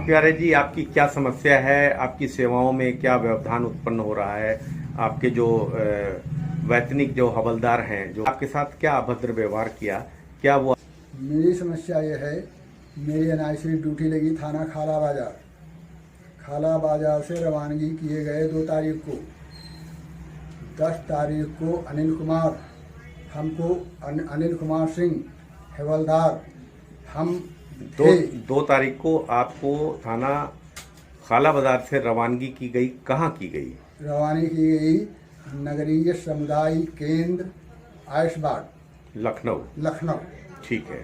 प्यारे जी, आपकी क्या समस्या है? आपकी सेवाओं में क्या व्यवधान उत्पन्न हो रहा है? आपके जो वैतनिक जो हवलदार हैं, जो आपके साथ क्या अभद्र व्यवहार किया, क्या वो? मेरी समस्या ये है, मेरी एनआईसी ड्यूटी लगी थाना खाला बाजार से रवानगी किए गए 2 तारीख को। 10 तारीख को अनिल कुमार सिंह हवलदार हम दो तारीख को आपको थाना खाला बाजार से रवानगी की गई। कहाँ की गई? रवानगी की गई नगरीय समुदाय केंद्र आयशबाग, लखनऊ। ठीक है।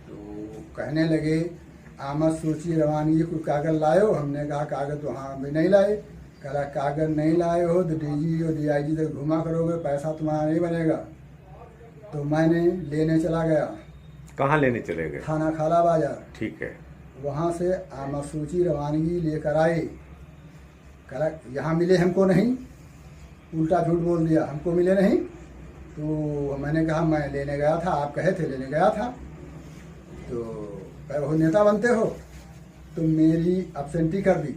तो कहने लगे आमद सूची रवानगी को कागज लाए हो। हमने कहा कागज वहाँ भी नहीं लाए। कहा कागज नहीं लाए हो तो डीजी और डीआईजी तक घुमा करोगे, पैसा तुम्हारा नहीं बनेगा। तो मैंने लेने चला गया। कहाँ लेने चले गए? थाना खाला बाजार। ठीक है। वहाँ से आमद सूची रवानगी लेकर आए। कहा यहाँ मिले हमको नहीं, उल्टा झूठ बोल दिया, हमको मिले नहीं। तो मैंने कहा मैं लेने गया था, आप कहे थे लेने गया था। तो वो नेता बनते हो, तो मेरी एब्सेंटी कर दी।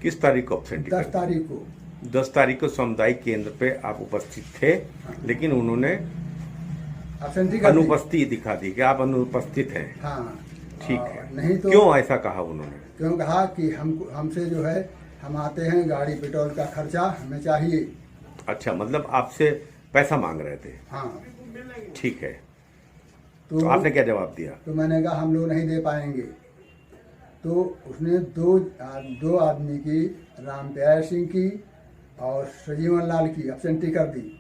किस तारीख को एब्सेंटी? 10 तारीख को। 10 तारीख को सामुदायिक केंद्र पे आप उपस्थित थे। हाँ। लेकिन उन्होंने अनुपस्थिति दिखा दी कि आप अनुपस्थित हैं। हाँ, ठीक है। नहीं तो क्यों ऐसा कहा उन्होंने? क्यों कहा कि हमसे जो है, हम आते हैं, गाड़ी पेट्रोल का खर्चा हमें चाहिए। अच्छा, मतलब आपसे पैसा मांग रहे थे? हाँ। ठीक है। तो आपने क्या जवाब दिया? तो मैंने कहा हम लोग नहीं दे पाएंगे। तो उसने दो आदमी की, राम प्यारे सिंह की और सजीवन लाल की एब्सेंटी कर दी।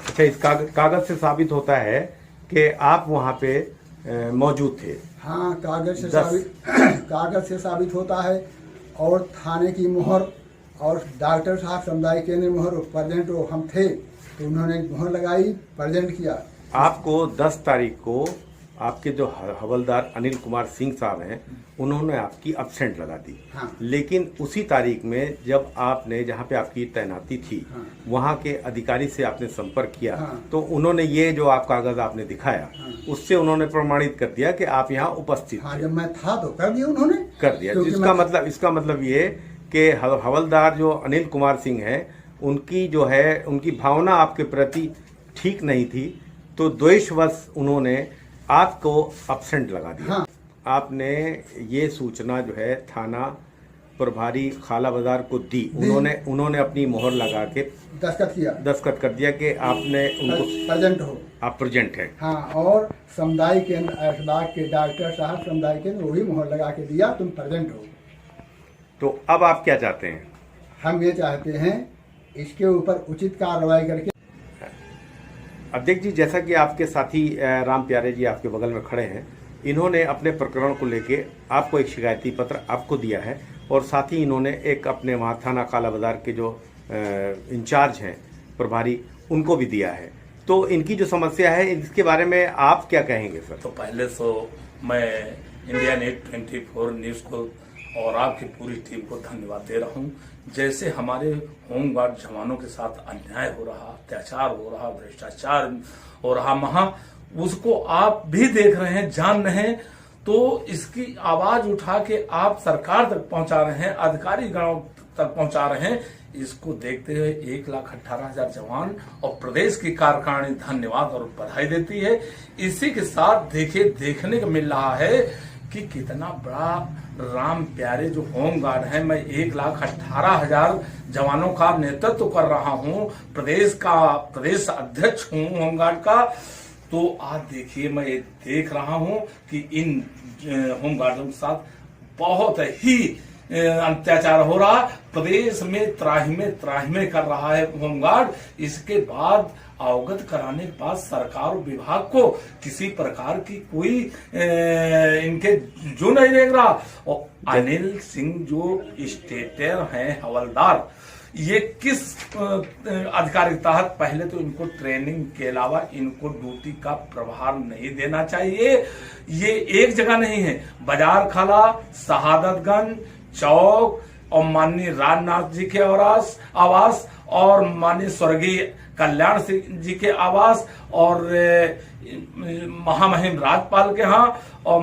अच्छा, इस कागज से साबित होता है कि आप वहां पे मौजूद थे। हाँ, कागज से साबित होता है। और थाने की मोहर और डॉक्टर साहब समुदाय केंद्र मोहर प्रेजेंट हम थे, तो उन्होंने मोहर लगाई, प्रेजेंट किया। आपको 10 तारीख को आपके जो हवलदार अनिल कुमार सिंह साहब हैं, उन्होंने आपकी एब्सेंट लगा दी। हाँ। लेकिन उसी तारीख में जब आपने, जहाँ पे आपकी तैनाती थी, हाँ। वहाँ के अधिकारी से आपने संपर्क किया। हाँ। तो उन्होंने ये जो आप कागज आपने दिखाया, हाँ। उससे उन्होंने प्रमाणित कर दिया कि आप यहाँ उपस्थित हाँ, थे। जब मैं था तो कर दिया उन्होंने। कर दिया। इसका मतलब ये कि हवलदार जो अनिल कुमार सिंह हैं, उनकी जो है, उनकी भावना आपके प्रति ठीक नहीं थी, तो द्वेषवश उन्होंने आपको एब्सेंट लगा दिया। हाँ। आपने ये सूचना जो है थाना प्रभारी खाला बाजार को दी। उन्होंने अपनी मोहर लगा के दस्तखत कर दिया कि आपने उनको प्रेजेंट हो, आप प्रेजेंट हैं। हाँ। और समुदाय केंद्र ऐशबाग के डॉक्टर साहब समुदाय केंद्र वही मोहर लगा के दिया, तुम प्रेजेंट हो। तो अब आप क्या चाहते हैं? हम ये चाहते हैं इसके ऊपर उचित कार्रवाई करके। अध्यक्ष जी, जैसा कि आपके साथी राम प्यारे जी आपके बगल में खड़े हैं, इन्होंने अपने प्रकरण को लेके आपको एक शिकायती पत्र आपको दिया है, और साथ ही इन्होंने एक अपने वहाँ थाना काला बाजार के जो इंचार्ज हैं प्रभारी, उनको भी दिया है। तो इनकी जो समस्या है, इसके बारे में आप क्या कहेंगे सर? तो पहले तो मैं इंडिया नेट 24 न्यूज़ को और आपकी पूरी टीम को धन्यवाद दे रहा हूँ। जैसे हमारे होमगार्ड जवानों के साथ अन्याय हो रहा, अत्याचार हो रहा, भ्रष्टाचार हो रहा वहां, उसको आप भी देख रहे हैं, जान रहे हैं। तो इसकी आवाज उठा के आप सरकार तक पहुंचा रहे हैं, अधिकारी गणों तक पहुंचा रहे हैं। इसको देखते हुए 1,18,000 जवान और प्रदेश की कार्यकारिणी धन्यवाद और बधाई देती है। इसी के साथ देखने को मिल रहा है कि कितना बड़ा राम प्यारे जो होमगार्ड है, मैं 1,18,000 जवानों का नेतृत्व कर रहा हूं, प्रदेश अध्यक्ष हूं होमगार्ड का। तो आज देखिए, मैं देख रहा हूं कि इन होमगार्डों के साथ बहुत ही अत्याचार हो रहा, प्रदेश में त्राहिमे कर रहा है होमगार्ड। इसके बाद अवगत कराने के बाद सरकार विभाग को किसी प्रकार की कोई इनके जो नहीं देख रहा। और अनिल सिंह जो स्टेटर हैं हवलदार, ये किस अधिकार के तहत? पहले तो इनको ट्रेनिंग के अलावा इनको ड्यूटी का प्रभार नहीं देना चाहिए। ये एक जगह नहीं है, बाजार खाला, शहादतगंज चौक और माननीय राजनाथ जी के आवास और माननीय स्वर्गीय कल्याण सिंह जी के आवास और महामहिम राज्यपाल के यहाँ और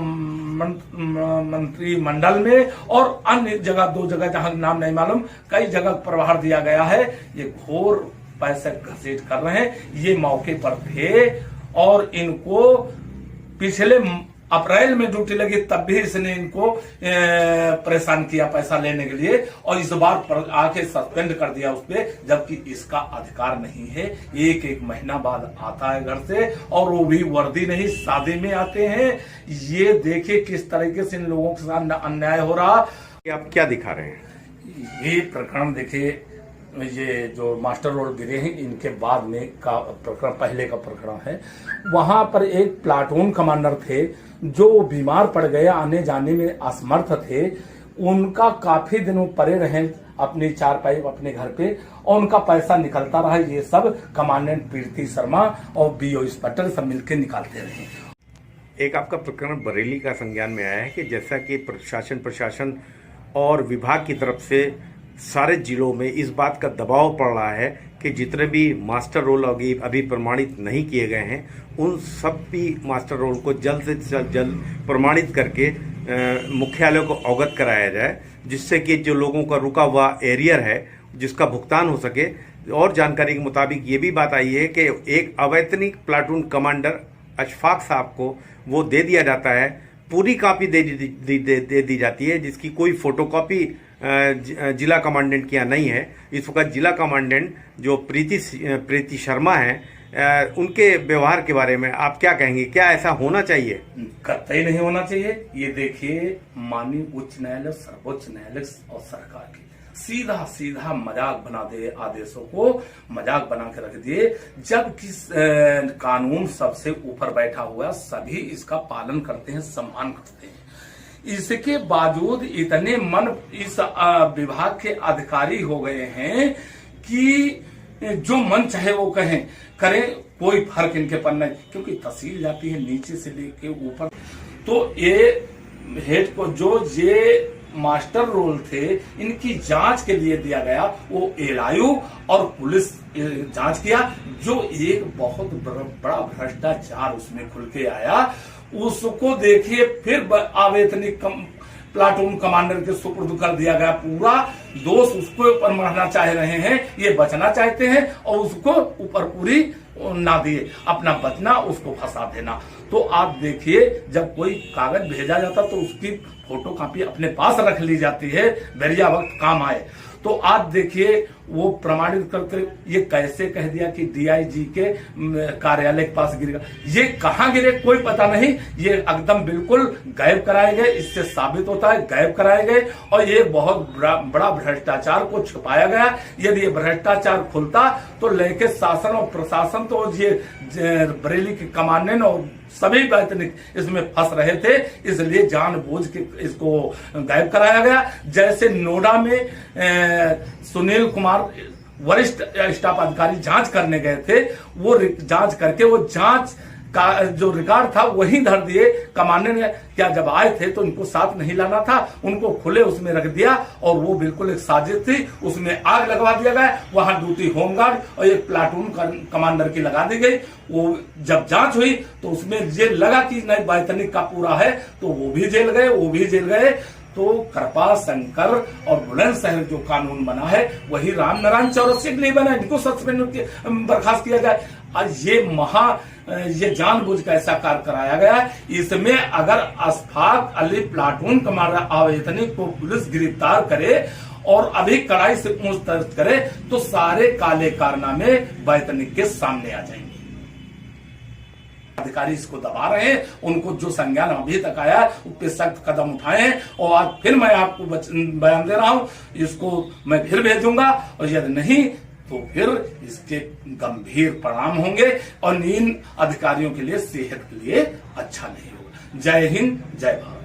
मंत्री मंडल में और अन्य जगह 2 जगह जहां नाम नहीं मालूम, कई जगह प्रभार दिया गया है। ये घोर पैसे घसीट कर रहे हैं। ये मौके पर थे और इनको पिछले अप्रैल में ड्यूटी लगी तब भी इसने इनको परेशान किया पैसा लेने के लिए और इस बार आके सस्पेंड कर दिया उस पे, जबकि इसका अधिकार नहीं है। एक महीना बाद आता है घर से और वो भी वर्दी नहीं, शादी में आते हैं। ये देखिए किस तरीके से इन लोगों के साथ अन्याय हो रहा। आप क्या दिखा रहे हैं? ये प्रकरण देखिए, ये जो मास्टर रोल गिरे हैं इनके बाद में का प्रकरण, पहले का प्रकरण है। वहां पर एक प्लाटून कमांडर थे जो बीमार पड़ गए, आने जाने में असमर्थ थे। उनका काफी दिनों परे रहे अपनी चारपाई अपने घर पे और उनका पैसा निकलता रहा। ये सब कमांडेंट प्रीति शर्मा और बीओ इंस्पेक्टर सब मिलकर निकालते रहे। एक आपका प्रकरण बरेली का संज्ञान में आया है कि जैसा कि प्रशासन और विभाग की तरफ से सारे जिलों में इस बात का दबाव पड़ रहा है कि जितने भी मास्टर रोल अभी प्रमाणित नहीं किए गए हैं उन सब भी मास्टर रोल को जल्द से जल्द प्रमाणित करके मुख्यालय को अवगत कराया जाए, जिससे कि जो लोगों का रुका हुआ एरियर है जिसका भुगतान हो सके। और जानकारी के मुताबिक ये भी बात आई है कि एक अवैतनिक प्लाटून कमांडर अशफाक साहब को वो दे दिया जाता है, पूरी कॉपी दे दी जाती है, जिसकी कोई फोटोकॉपी जिला कमांडेंट की यहाँ नहीं है। इस वक्त जिला कमांडेंट जो प्रीति शर्मा हैं, उनके व्यवहार के बारे में आप क्या कहेंगे? क्या ऐसा होना चाहिए? कतई नहीं होना चाहिए। ये देखिए, माननीय उच्च न्यायालय, सर्वोच्च न्यायालय और सरकार की सीधा मजाक बना दे, आदेशों को मजाक बना के रख दिए, जबकि कानून सबसे ऊपर बैठा हुआ, सभी इसका पालन करते हैं, सम्मान करते हैं। इसके बावजूद इतने मन इस विभाग के अधिकारी हो गए हैं कि जो मन चाहे वो करें, कोई फर्क इनके पर नहीं, क्योंकि तहसील जाती है नीचे से लेके ऊपर। तो ये हेड को जो ये मास्टर रोल थे, इनकी जांच के लिए दिया गया, वो एलआईयू और पुलिस जांच किया। जो एक बहुत बड़ा भ्रष्टाचार उसमें खुल के आया, उसको देखिए फिर अवैतनिक प्लाटून कमांडर के सुपुर्द कर दिया गया। पूरा दोष उसको ऊपर मढ़ना चाह रहे हैं, ये बचना चाहते हैं और उसको ऊपर पूरी ना दिए, अपना बचना उसको फंसा देना। तो आप देखिए, जब कोई कागज भेजा जाता तो उसकी फोटो कॉपी अपने पास रख ली जाती है, बेरिया वक्त काम आए। तो आप देखिए, वो प्रमाणित करते ये कैसे कह दिया कि डीआईजी के कार्यालय के पास गिरेगा। ये कहाँ गिरे कोई पता नहीं, ये एकदम बिल्कुल गायब कराए गए। इससे साबित होता है गायब कराए गए और ये बहुत बड़ा भ्रष्टाचार को छुपाया गया। यदि ये भ्रष्टाचार खुलता तो लेके शासन और प्रशासन, तो ये बरेली के कमांडेंट और सभी वैतनिक इसमें फंस रहे थे, इसलिए जानबूझ के इसको गायब कराया गया। जैसे नोएडा में सुनील कुमार वरिष्ठ स्टाफ अधिकारी जांच करने गए थे, वो जांच करके वो जांच का जो रिकॉर्ड था वही धर दिए। कमांडेंट ने क्या जब आए थे तो उनको साथ नहीं लाना था, उनको खुले उसमें रख दिया और वो बिल्कुल एक साजिश थी, उसमें आग लगवा दिया गया। वहां ड्यूटी होमगार्ड और एक प्लाटून कमांडर की लगा दी गई। वो जब जांच हुई तो उसमें ये लगा कि नहीं वैतनिक का पूरा है, तो वो भी जेल गए, वो भी जेल गए। तो कृपा शंकर और बुलंदशहर जो कानून बना है वही राम नारायण चौरसिया के लिए बना है, इनको सस्पेंड बर्खास्त किया जाए। आज ये जानबूझ कर ऐसा कार्य कराया गया है। इसमें अगर अशफाक अली प्लाटून कमांडर अवैतनिक को पुलिस गिरफ्तार करे और अभी कड़ाई से पूछताछ करे तो सारे काले कारनामे वैतनिक के सामने आ जाएंगे। अधिकारी इसको दबा रहे हैं, उनको जो संज्ञान अभी तक आया उस पर सख्त कदम उठाए और आज फिर मैं आपको बयान दे रहा हूं, इसको मैं फिर भेजूंगा और यदि नहीं तो फिर इसके गंभीर परिणाम होंगे और इन अधिकारियों के लिए, सेहत के लिए अच्छा नहीं होगा। जय हिंद, जय भारत।